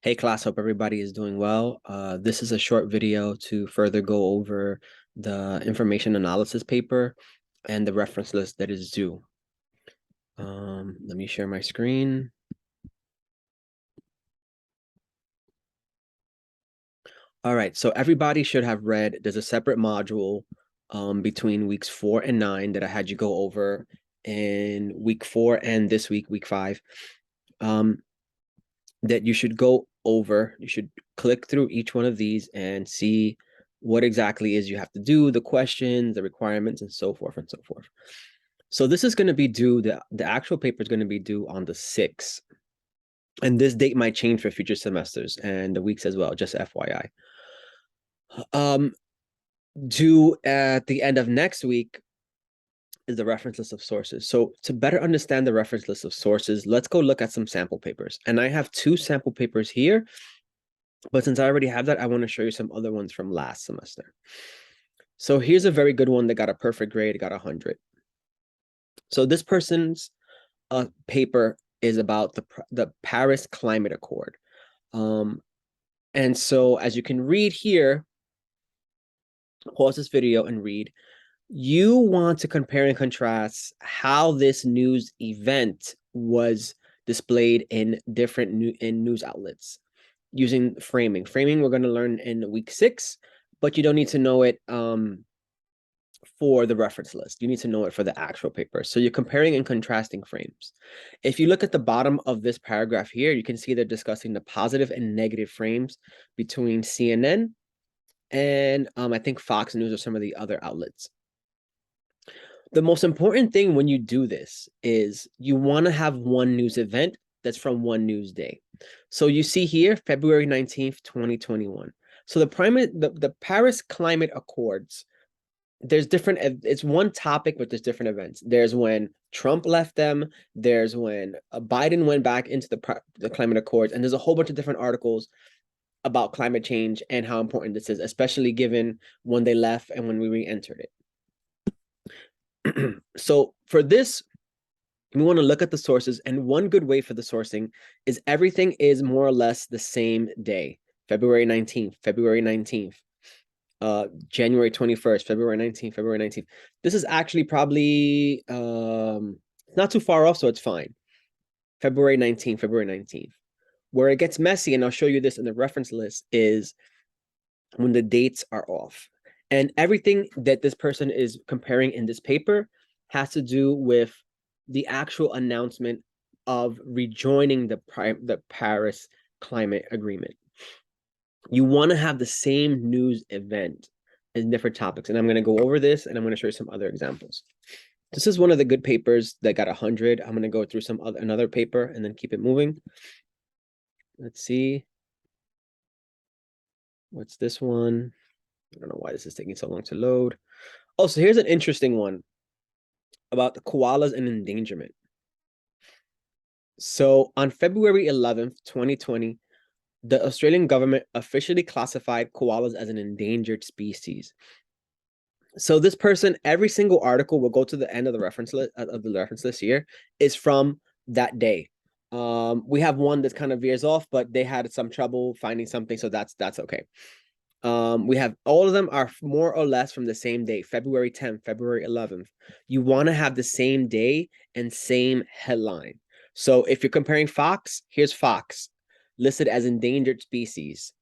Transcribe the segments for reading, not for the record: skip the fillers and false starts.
Hey class, hope everybody is doing well. This is a short video to further go over the information analysis paper and the reference list that is due. Let me share my screen. All right, so everybody should have read, there's a separate module between weeks 4 and 9 that I had you go over in week 4 and this week, week 5, that you should go over. You should click through each one of these and see what exactly is you have to do, the questions, the requirements, and so forth and so forth. So this is going to be due, the actual paper is going to be due on the 6th. And this date might change for future semesters and the weeks as well, just FYI. Due at the end of next week is the reference list of sources. So to better understand the reference list of sources, let's go look at some sample papers. And I have 2 sample papers here. But since I already have that, I want to show you some other ones from last semester. So here's a very good one that got a perfect grade, got 100. So this person's paper is about the Paris Climate Accord. And so as you can read here, pause this video and read, you want to compare and contrast how this news event was displayed in different news outlets using framing. Framing we're going to learn in week 6, but you don't need to know it for the reference list. You need to know it for the actual paper. So you're comparing and contrasting frames. If you look at the bottom of this paragraph here, you can see they're discussing the positive and negative frames between CNN and I think Fox News or some of the other outlets. The most important thing when you do this is you want to have one news event that's from one news day. So you see here, February 19th, 2021. So the Paris Climate Accords, there's different, it's one topic, but there's different events. There's when Trump left them, there's when Biden went back into the climate accords, and there's a whole bunch of different articles about climate change and how important this is, especially given when they left and when we re-entered it. So for this, we want to look at the sources, and one good way for the sourcing is everything is more or less the same day. February 19th, February 19th, January 21st, February 19th, February 19th. This is actually probably not too far off, so it's fine. February 19th, February 19th. Where it gets messy, and I'll show you this in the reference list, is when the dates are off. And everything that this person is comparing in this paper has to do with the actual announcement of rejoining the Paris Climate Agreement. You want to have the same news event in different topics. And I'm going to go over this, and I'm going to show you some other examples. This is one of the good papers that got 100. I'm going to go through another paper and then keep it moving. Let's see. What's this one? I don't know why this is taking so long to load. Oh, so here's an interesting one about the koalas and endangerment. So on February 11th, 2020, the Australian government officially classified koalas as an endangered species. So this person, every single article will go to the end of the reference list here is from that day. We have one that kind of veers off, but they had some trouble finding something, so that's okay. We have all of them are more or less from the same day, February 10th, February 11th. You want to have the same day and same headline. So if you're comparing Fox, here's Fox listed as endangered species.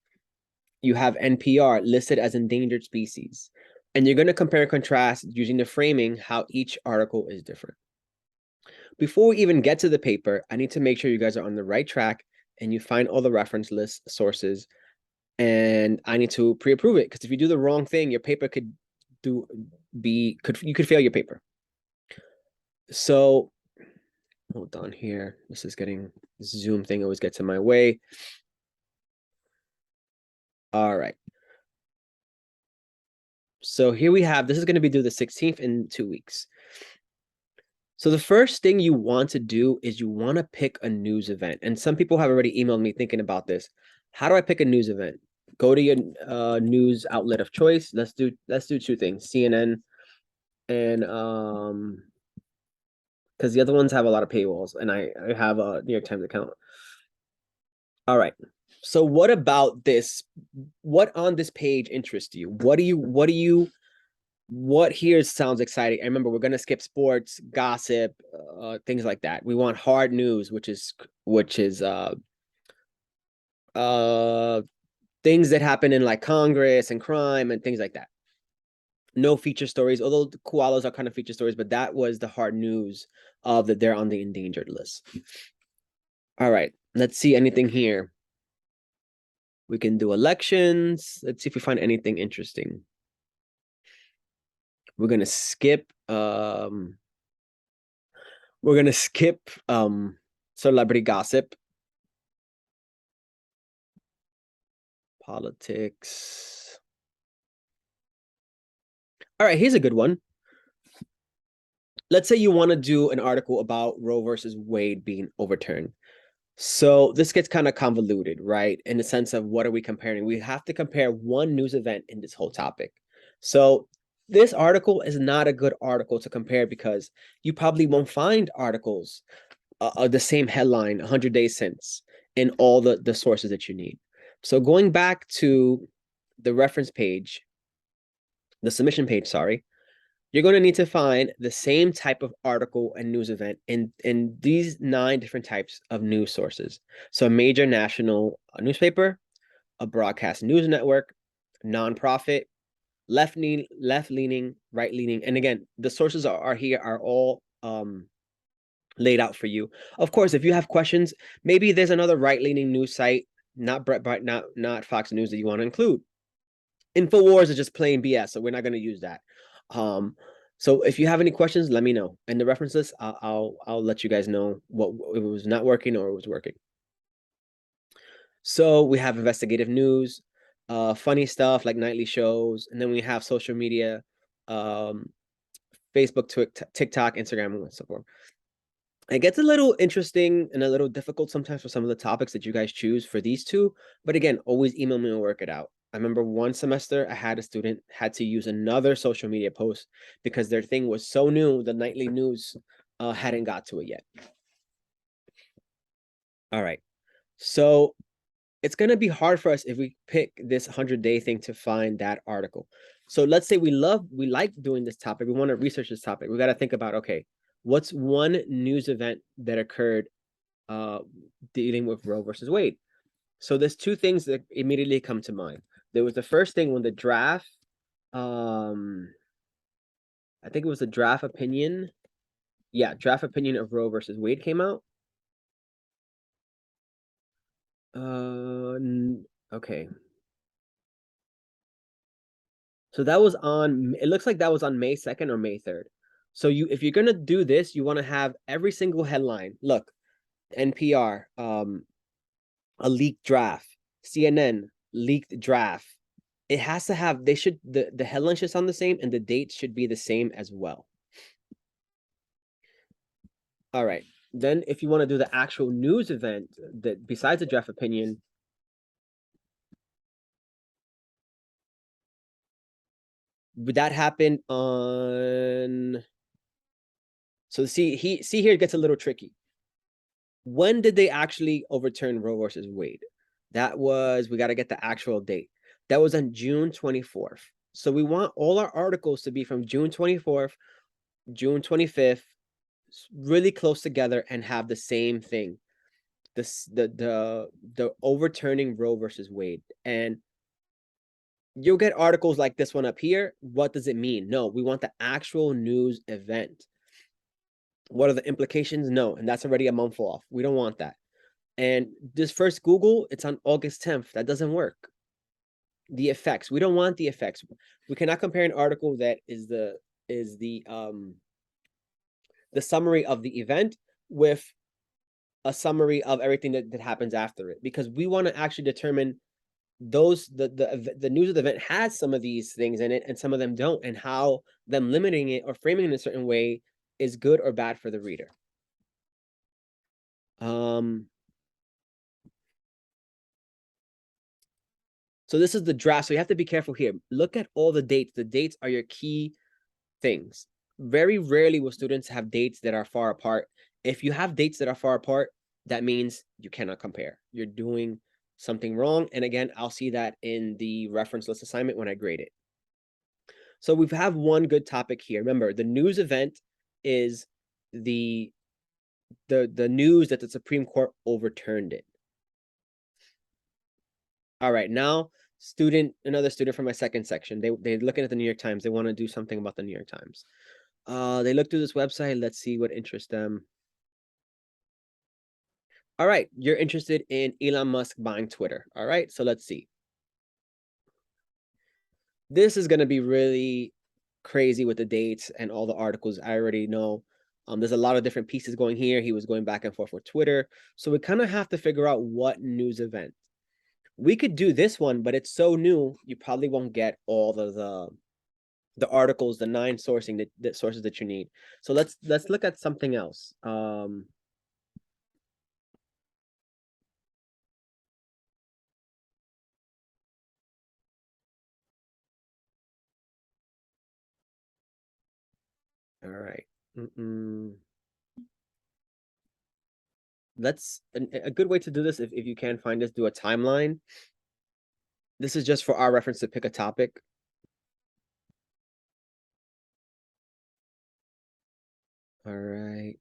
You have NPR listed as endangered species. And you're going to compare and contrast using the framing how each article is different. Before we even get to the paper, I need to make sure you guys are on the right track and you find all the reference list sources, and I need to pre-approve it, because if you do the wrong thing, your paper you could fail your paper. So hold on here. This Zoom thing always gets in my way. All right. So here we have, this is going to be due the 16th in 2 weeks. So the first thing you want to do is you want to pick a news event. And some people have already emailed me thinking about this. How do I pick a news event? Go to your news outlet of choice. Let's do 2 things, CNN and because the other ones have a lot of paywalls, and I have a New York Times account. All right. So what about this? What on this page interests you? What here sounds exciting? I remember we're gonna skip sports, gossip, things like that. We want hard news, which is uh things that happen in like Congress and crime and things like that. No feature stories, although the koalas are kind of feature stories, but that was the hard news of that they're on the endangered list. All right, let's see anything here. We can do elections. Let's see if we find anything interesting. We're gonna skip celebrity gossip, politics. All right, here's a good one. Let's say you want to do an article about Roe versus Wade being overturned. So this gets kind of convoluted, right? In the sense of what are we comparing? We have to compare one news event in this whole topic. So this article is not a good article to compare because you probably won't find articles the same headline 100 days since in all the sources that you need. So going back to the reference page, the submission page, sorry, you're going to need to find the same type of article and news event in these 9 different types of news sources. So a major national newspaper, a broadcast news network, nonprofit, left-leaning, right-leaning. And again, the sources are here are all laid out for you. Of course, if you have questions, maybe there's another right-leaning news site, not Breitbart, not Fox News that you want to include. InfoWars is just plain BS, so we're not going to use that. So if you have any questions, let me know. And the references, I'll let you guys know what if it was not working or it was working. So we have investigative news, funny stuff like nightly shows, and then we have social media, Facebook, TikTok, Instagram, and so forth. It gets a little interesting and a little difficult sometimes for some of the topics that you guys choose for these two. But again, always email me and work it out. I remember one semester I had a student had to use another social media post because their thing was so new, the nightly news hadn't got to it yet. All right. So it's going to be hard for us if we pick this 100-day thing to find that article. So let's say we like doing this topic. We want to research this topic. We got to think about, okay, what's one news event that occurred dealing with Roe versus Wade? So there's 2 things that immediately come to mind. There was the first thing when the draft, I think it was the draft opinion. Yeah, draft opinion of Roe versus Wade came out. Okay. So that was on, it looks like that was on May 2nd or May 3rd. So if you're gonna do this, you want to have every single headline. Look, NPR, a leaked draft, CNN, leaked draft. It has to have, the headline should sound the same and the dates should be the same as well. All right. Then if you want to do the actual news event that besides the draft opinion, that happened on, so see here it gets a little tricky. When did they actually overturn Roe versus Wade? That was, we got to get the actual date. That was on June 24th. So we want all our articles to be from June 24th, June 25th, really close together and have the same thing. The overturning Roe versus Wade. And you'll get articles like this one up here. What does it mean? No, we want the actual news event. What are the implications? No, and that's already a month off. We don't want that. And this first Google, it's on August 10th. That doesn't work. The effects, we don't want the effects. We cannot compare an article that is the summary of the event with a summary of everything that happens after it, because we want to actually determine those the news of the event has some of these things in it and some of them don't, and how them limiting it or framing it in a certain way is good or bad for the reader. So this is the draft. So you have to be careful here. Look at all the dates. The dates are your key things. Very rarely will students have dates that are far apart. If you have dates that are far apart, that means you cannot compare. You're doing something wrong. And again, I'll see that in the reference list assignment when I grade it. So we have one good topic here. Remember, the news event is the news that the Supreme Court overturned it. All right, now another student from my second section. They're looking at the New York Times. They want to do something about the New York Times. They look through this website. Let's see what interests them. All right, you're interested in Elon Musk buying Twitter. All right, so let's see. This is going to be really crazy with the dates and all the articles. I already know. There's a lot of different pieces going here. He was going back and forth with Twitter. So we kind of have to figure out what news event. We could do this one, but it's so new, you probably won't get all the articles, the 9 sourcing, the sources that you need. So let's look at something else. All right. Let's a good way to do this, if you can find this, do a timeline. This is just for our reference to pick a topic. All right.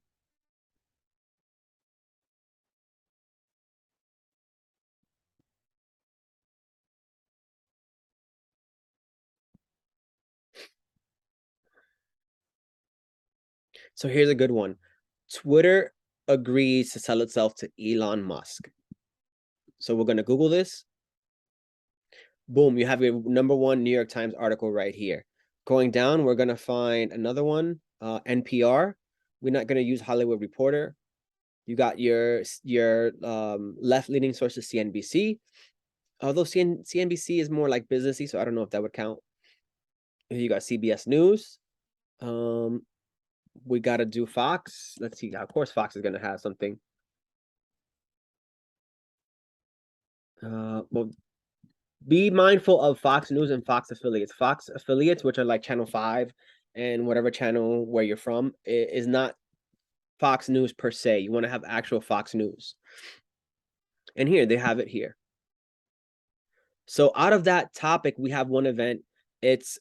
So here's a good one. Twitter agrees to sell itself to Elon Musk. So we're going to Google this. Boom, you have your #1 New York Times article right here. Going down, we're going to find another one, NPR. We're not going to use Hollywood Reporter. You got your left-leaning sources, CNBC. Although CNBC is more like businessy, so I don't know if that would count. You got CBS News. We got to do Fox. Let's see. Of course, Fox is going to have something. Well, be mindful of Fox News and Fox affiliates. Fox affiliates, which are like Channel 5 and whatever channel where you're from, is not Fox News per se. You want to have actual Fox News. And here, they have it here. So out of that topic, we have one event. It's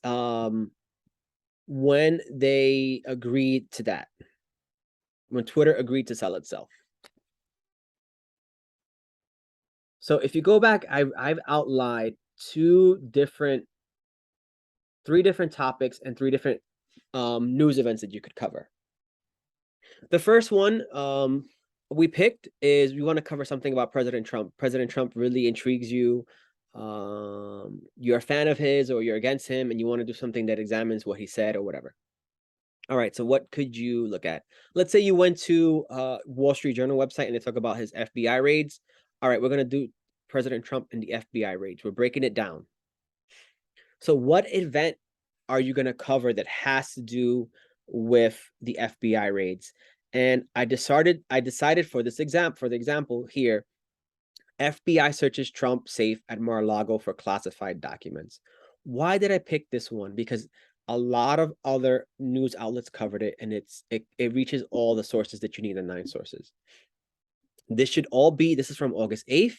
when they agreed to that. When Twitter agreed to sell itself. So if you go back, I've outlined 3 different topics and 3 different news events that you could cover. The first one we picked is we want to cover something about President Trump. President Trump really intrigues you. You're a fan of his or you're against him and you want to do something that examines what he said or whatever. All right, so what could you look at? Let's say you went to Wall Street Journal website and they talk about his FBI raids. All right, we're going to do President Trump and the FBI raids. We're breaking it down. So what event are you going to cover that has to do with the FBI raids? And I decided for this example here, FBI searches Trump safe at Mar-a-Lago for classified documents. Why did I pick this one? Because a lot of other news outlets covered it, and it reaches all the sources that you need, the 9 sources. This is from August 8th.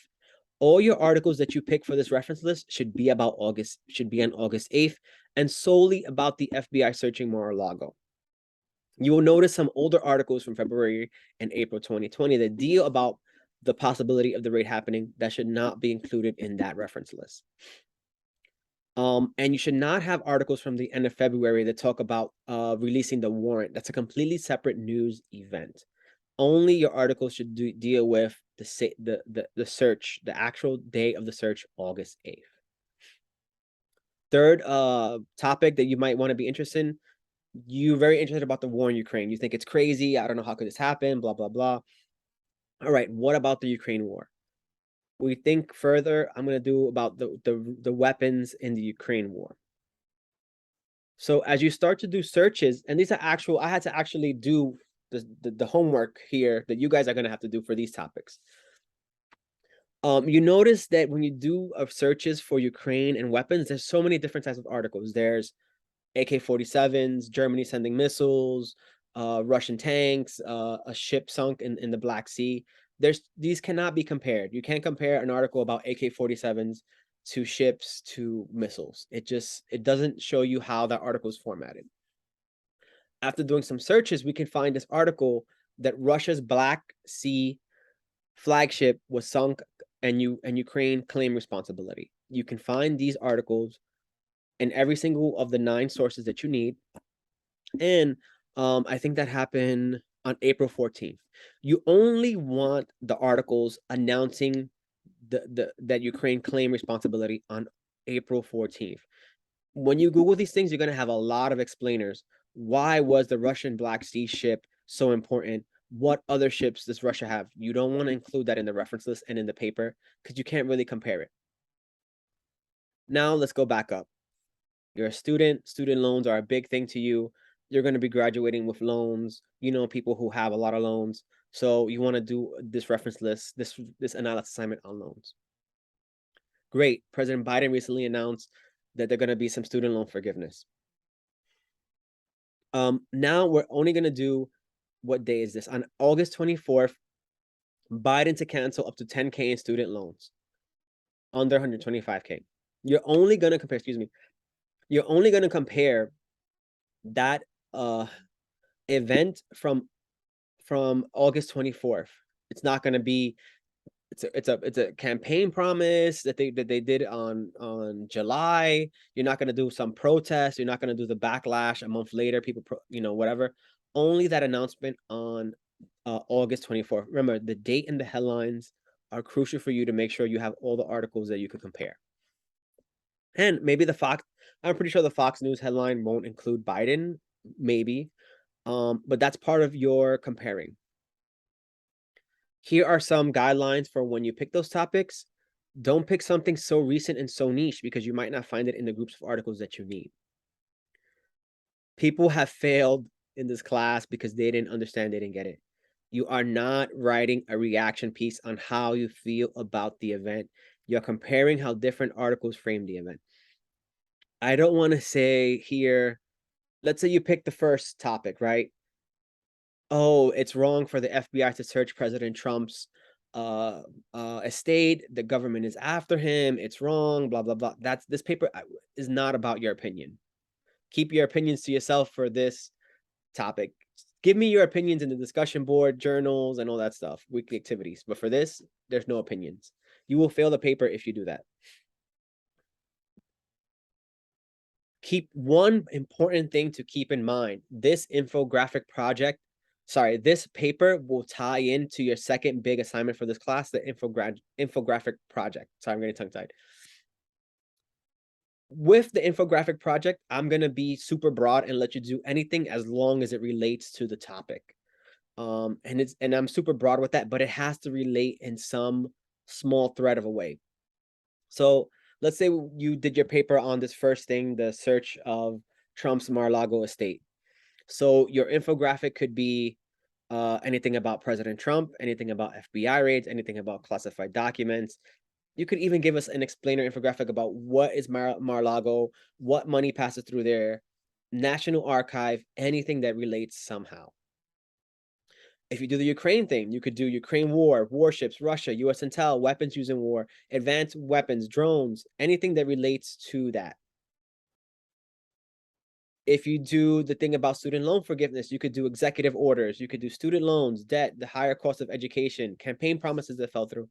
All your articles that you pick for this reference list should be on August 8th, and solely about the FBI searching Mar-a-Lago. You will notice some older articles from February and April 2020 that deal about the possibility of the raid happening that should not be included in that reference list. And you should not have articles from the end of February that talk about releasing the warrant. That's a completely separate news event. Only your articles should deal with the search, the actual day of the search, August 8th. Third topic that you might want to be interested in, you're very interested about the war in Ukraine. You think it's crazy. I don't know how could this happen, blah, blah, blah. All right, what about the Ukraine war? We think further, I'm going to do about the weapons in the Ukraine war. So as you start to do searches, and these are I had to actually do the homework here that you guys are going to have to do for these topics. You notice that when you do searches for Ukraine and weapons, there's so many different types of articles. There's AK-47s, Germany sending missiles, Russian tanks, a ship sunk in the Black Sea. these cannot be compared. You can't compare an article about AK-47s to ships to missiles. It doesn't show you how that article is formatted. After doing some searches, we can find this article that Russia's Black Sea flagship was sunk and Ukraine claim responsibility. You can find these articles in every single of the 9 sources that you need. And I think that happened on April 14th. You only want the articles announcing that Ukraine claim responsibility on April 14th. When you Google these things, you're going to have a lot of explainers. Why was the Russian Black Sea ship so important? What other ships does Russia have? You don't want to include that in the reference list and in the paper because you can't really compare it. Now let's go back up. You're a student. Student loans are a big thing to you. You're going to be graduating with loans. You know people who have a lot of loans. So you want to do this reference list, this analysis assignment on loans. Great. President Biden recently announced that there are going to be some student loan forgiveness. Now we're only going to do, what day is this? On August 24th, Biden to cancel up to 10K in student loans under 125K. You're only going to compare, excuse me, you're only going to compare that event from August 24th. It's not going to be, it's a campaign promise that they did on July. You're not going to do some protest. You're not going to do the backlash a month later. People, whatever. Only that announcement on August 24th. Remember, the date and the headlines are crucial for you to make sure you have all the articles that you could compare. And maybe I'm pretty sure the Fox News headline won't include Biden, maybe, but that's part of your comparing. Here are some guidelines for when you pick those topics. Don't pick something so recent and so niche because you might not find it in the groups of articles that you need. People have failed in this class because they didn't understand, they didn't get it. You are not writing a reaction piece on how you feel about the event. You're comparing how different articles frame the event. I don't want to say here, let's say you pick the first topic, right? Oh, it's wrong for the FBI to search President Trump's estate. The government is after him. It's wrong, blah, blah, blah. This paper is not about your opinion. Keep your opinions to yourself for this topic. Give me your opinions in the discussion board, journals, and all that stuff, weekly activities. But for this, there's no opinions. You will fail the paper if you do that. Keep one important thing to keep in mind. This paper will tie into your second big assignment for this class, the infographic project. Sorry, I'm getting tongue-tied. With the infographic project, I'm going to be super broad and let you do anything as long as it relates to the topic. And I'm super broad with that, but it has to relate in some small thread of a way. So let's say you did your paper on this first thing, the search of Trump's Mar-a-Lago estate. So your infographic could be anything about President Trump, anything about FBI raids, anything about classified documents. You could even give us an explainer infographic about what is Mar-a-Lago, what money passes through there, National Archive, anything that relates somehow. If you do the Ukraine thing, you could do Ukraine war, warships, Russia, US intel, weapons used in war, advanced weapons, drones, anything that relates to that. If you do the thing about student loan forgiveness, you could do executive orders, you could do student loans, debt, the higher cost of education, campaign promises that fell through,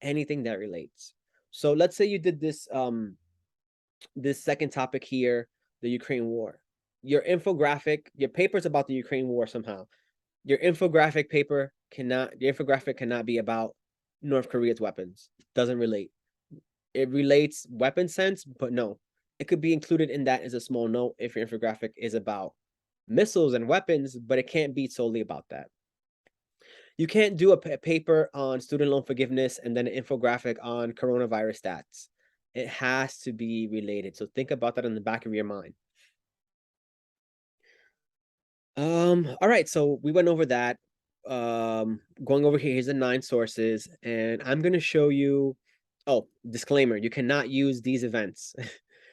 anything that relates. So let's say you did this this second topic here, the Ukraine war. Your paper's about the Ukraine war somehow. Your infographic cannot be about North Korea's weapons. Doesn't relate. It relates weapon sense, but no. It could be included in that as a small note if your infographic is about missiles and weapons, but it can't be solely about that. You can't do a paper on student loan forgiveness and then an infographic on coronavirus stats. It has to be related. So think about that in the back of your mind. All right, so we went over that. Going over here's the 9 sources, and I'm gonna show you. Oh, disclaimer, you cannot use these events.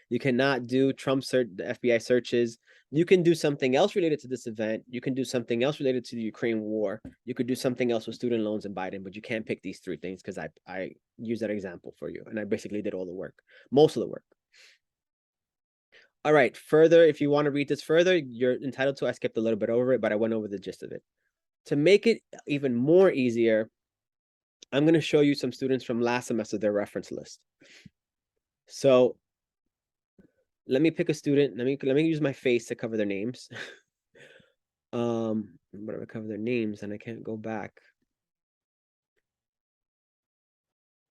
You cannot do Trump search, the FBI searches. You can do something else related to this event. You can do something else related to the Ukraine war. You could do something else with student loans and Biden, but you can't pick these three things because I use that example for you. And I basically did all the work, most of the work. All right, further, if you want to read this further, you're entitled to. I skipped a little bit over it, but I went over the gist of it. To make it even more easier, I'm going to show you some students from last semester, their reference list. So let me pick a student. Let me use my face to cover their names. But if I cover their names, and I can't go back.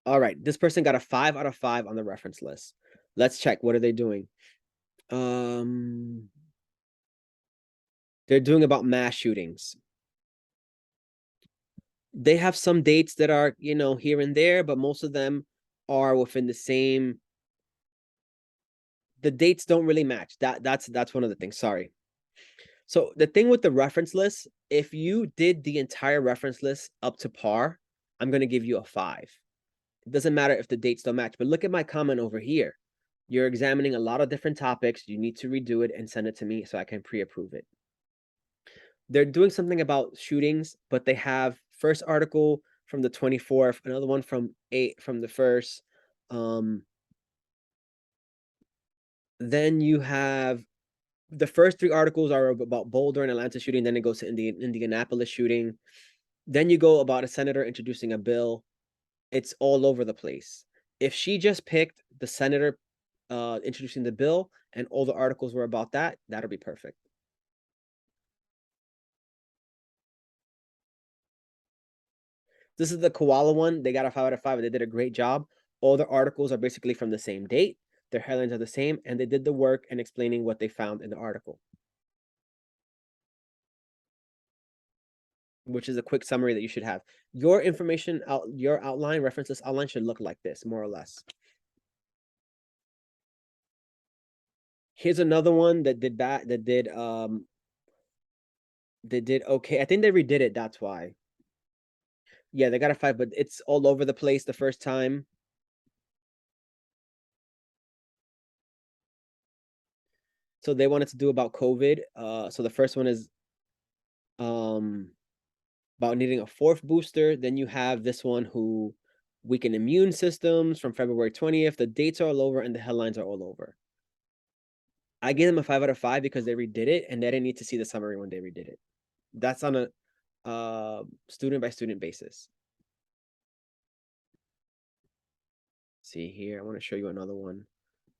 All right, this person got a 5 out of 5 on the reference list. Let's check. What are they doing? They're doing about mass shootings. They have some dates that are, here and there, but most of them are within the same. The dates don't really match. That's one of the things. Sorry. So the thing with the reference list, if you did the entire reference list up to par, I'm going to give you a 5. It doesn't matter if the dates don't match, but look at my comment over here. You're examining a lot of different topics. You need to redo it and send it to me so I can pre-approve it. They're doing something about shootings, but they have first article from the 24th, another one from the 1st. Then you have the first 3 articles are about Boulder and Atlanta shooting. Then it goes to Indianapolis shooting. Then you go about a senator introducing a bill. It's all over the place. If she just picked the senator introducing the bill and all the articles were about that, that'll be perfect. This is the koala one. They got a 5 out of 5. They did a great job. All the articles are basically from the same date. Their headlines are the same, and they did the work and explaining what they found in the article, which is a quick summary that you should have. Your information out, your outline, reference list outline should look like this, more or less. Here's another one that did they did okay. I think they redid it, that's why. Yeah, they got a 5, but it's all over the place the first time. So they wanted to do about COVID. So the first one is about needing a 4th booster. Then you have this one who weaken immune systems from February 20th. The dates are all over and the headlines are all over. I gave them a 5 out of 5 because they redid it and they didn't need to see the summary when they redid it. That's on a student by student basis. See here, I want to show you another one.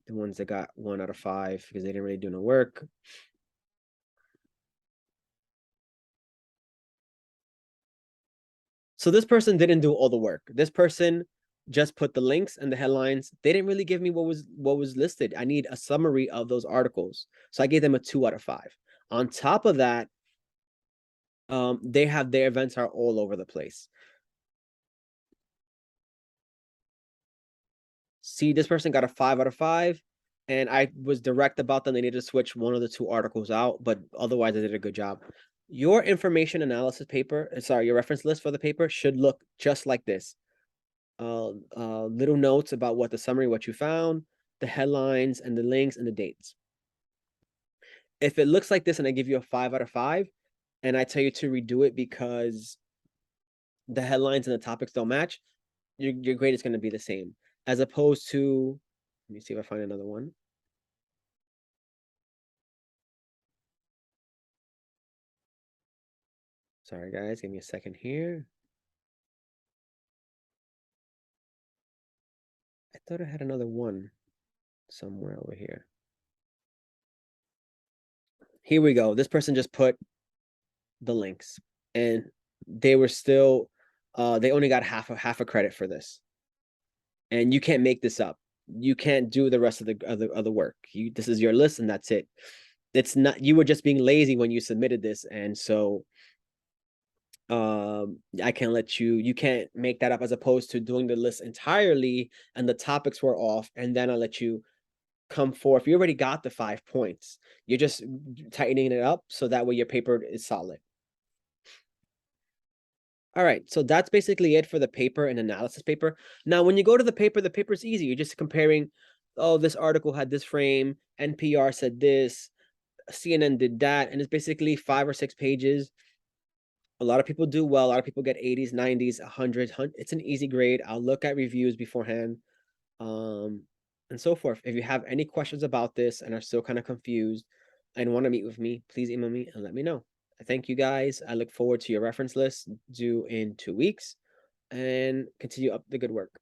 The ones that got 1 out of 5 because they didn't really do no work. So this person didn't do all the work. This person just put the links and the headlines. They didn't really give me what was listed. I need a summary of those articles. So I gave them a 2 out of 5. On top of that, they have their events are all over the place. See, this person got a 5 out of 5, and I was direct about them. They needed to switch one of the 2 articles out, but otherwise they did a good job. Your information analysis paper, your reference list for the paper should look just like this. Little notes about what the summary, what you found, the headlines and the links and the dates. If it looks like this and I give you a 5 out of 5 and I tell you to redo it because the headlines and the topics don't match, your grade is going to be the same, as opposed to, let me see if I find another one. Sorry guys, give me a second here. I thought I had another one somewhere over here. Here we go. This person just put the links and they were still they only got half a credit for this. And you can't make this up. You can't do the rest of the work. This is your list and that's it. It's not, you were just being lazy when you submitted this, and so I can't let you can't make that up, as opposed to doing the list entirely and the topics were off and then I'll let you come forth. You already got the 5 points. You're just tightening it up so that way your paper is solid. All right, so that's basically it for the paper and analysis paper. Now, when you go to the paper is easy. You're just comparing oh, this article had this frame, NPR said this, CNN did that, and it's basically 5 or 6 pages. A lot of people do well. A lot of people get 80s, 90s, 100s. It's an easy grade. I'll look at reviews beforehand, and so forth. If you have any questions about this and are still kind of confused and want to meet with me, please email me and let me know. Thank you guys. I look forward to your reference list due in 2 weeks, and continue up the good work.